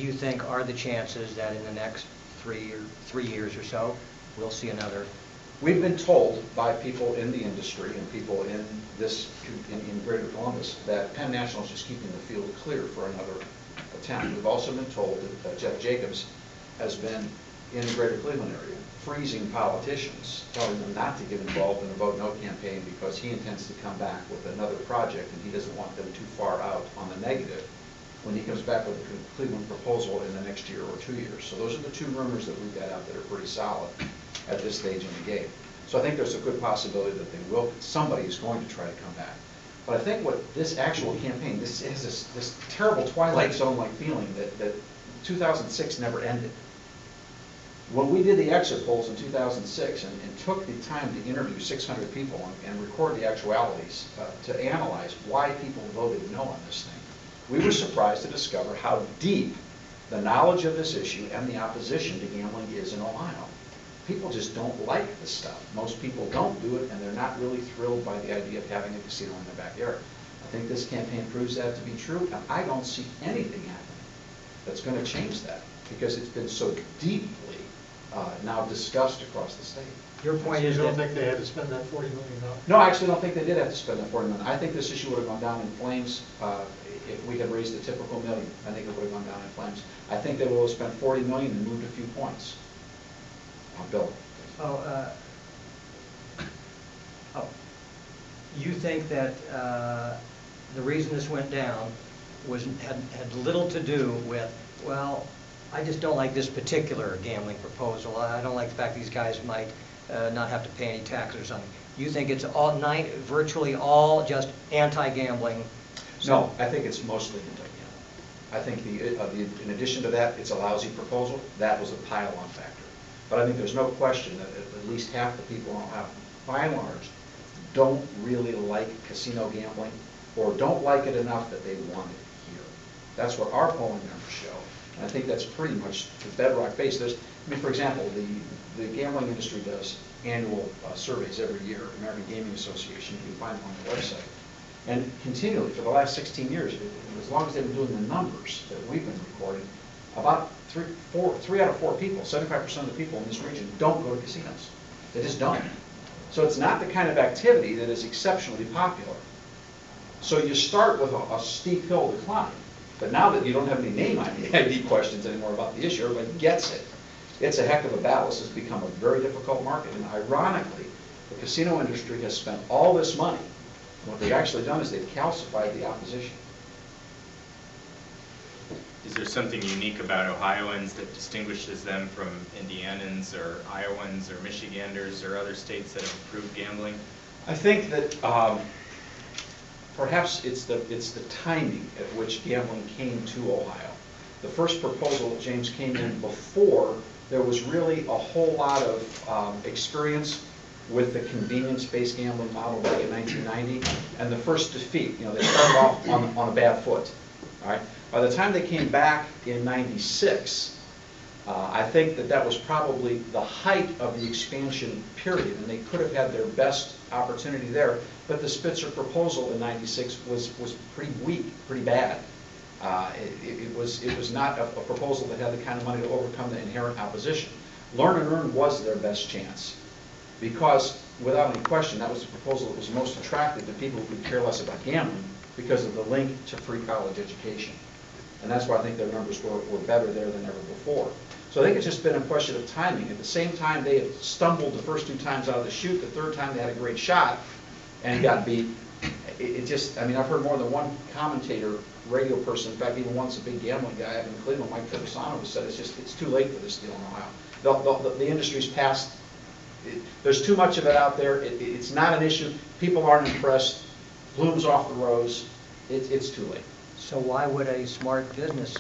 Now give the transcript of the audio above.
do you think are the chances that in the next 3 years or so, we'll see another? We've been told by people in the industry and people in Greater Columbus that Penn National is just keeping the field clear for another attempt. We've also been told that Jeff Jacobs has been in the Greater Cleveland area freezing politicians, telling them not to get involved in a vote no campaign because he intends to come back with another project and he doesn't want them too far out on the negative when he comes back with a Cleveland proposal in the next year or 2 years. So those are the two rumors that we've got out that are pretty solid at this stage in the game. So I think there's a good possibility that they will, somebody is going to try to come back. But I think what this actual campaign, this has this terrible Twilight Zone-like feeling that 2006 never ended. When we did the exit polls in 2006 and took the time to interview 600 people and record the actualities to analyze why people voted no on this thing, we were surprised to discover how deep the knowledge of this issue and the opposition to gambling is in Ohio. People just don't like this stuff. Most people don't do it, and they're not really thrilled by the idea of having a casino in their backyard. I think this campaign proves that to be true, and I don't see anything happening that's going to change that because it's been so deeply now discussed across the state. Your point is you don't that think they had to spend that $40 million? No, I actually don't think they did have to spend that $40 million. I think this issue would have gone down in flames if we had raised the typical $1 million. I think it would have gone down in flames. I think they would have spent $40 million and moved a few points. Bill. You think that the reason this went down had little to do with, well, I just don't like this particular gambling proposal. I don't like the fact these guys might not have to pay any taxes or something. You think it's virtually all just anti-gambling? No, I think it's mostly anti-gambling. I think in addition to that, it's a lousy proposal. That was a pile-on factor. But I think there's no question that at least half the people in Ohio, by and large, don't really like casino gambling or don't like it enough that they want it here. That's what our polling numbers show. And I think that's pretty much the bedrock base. For example, the gambling industry does annual surveys every year, American Gaming Association, you can find them on the website. And continually, for the last 16 years, as long as they've been doing the numbers that we've been recording, about 3 out of 4 people, 75% of the people in this region don't go to casinos. They just don't. So it's not the kind of activity that is exceptionally popular. So you start with a steep hill to climb. But now that you don't have any name ID questions anymore about the issue, everybody gets it. It's a heck of a battle. This has become a very difficult market. And ironically, the casino industry has spent all this money. What they've actually done is they've calcified the opposition. Is there something unique about Ohioans that distinguishes them from Indianans or Iowans or Michiganders or other states that have approved gambling? I think that perhaps it's the timing at which gambling came to Ohio. The first proposal, James, came in before there was really a whole lot of experience with the convenience-based gambling model back in 1990, and the first defeat. They started off on a bad foot. All right. By the time they came back in '96, I think that was probably the height of the expansion period, and they could have had their best opportunity there. But the Spitzer proposal in '96 was pretty weak, pretty bad. It was not a proposal that had the kind of money to overcome the inherent opposition. Learn and Earn was their best chance, because without any question, that was the proposal that was most attractive to people who could care less about gambling because of the link to free college education. And that's why I think their numbers were better there than ever before. So I think it's just been a question of timing. At the same time, they had stumbled the first 2 times out of the chute. The third time, they had a great shot and got beat. I've heard more than one commentator, radio person, in fact, even once a big gambling guy up in Cleveland, Mike Trevisano, who said it's too late for this deal in Ohio. The industry's past. There's too much of it out there. It's not an issue. People aren't impressed. Bloom's off the rose. It's too late. So why would a smart business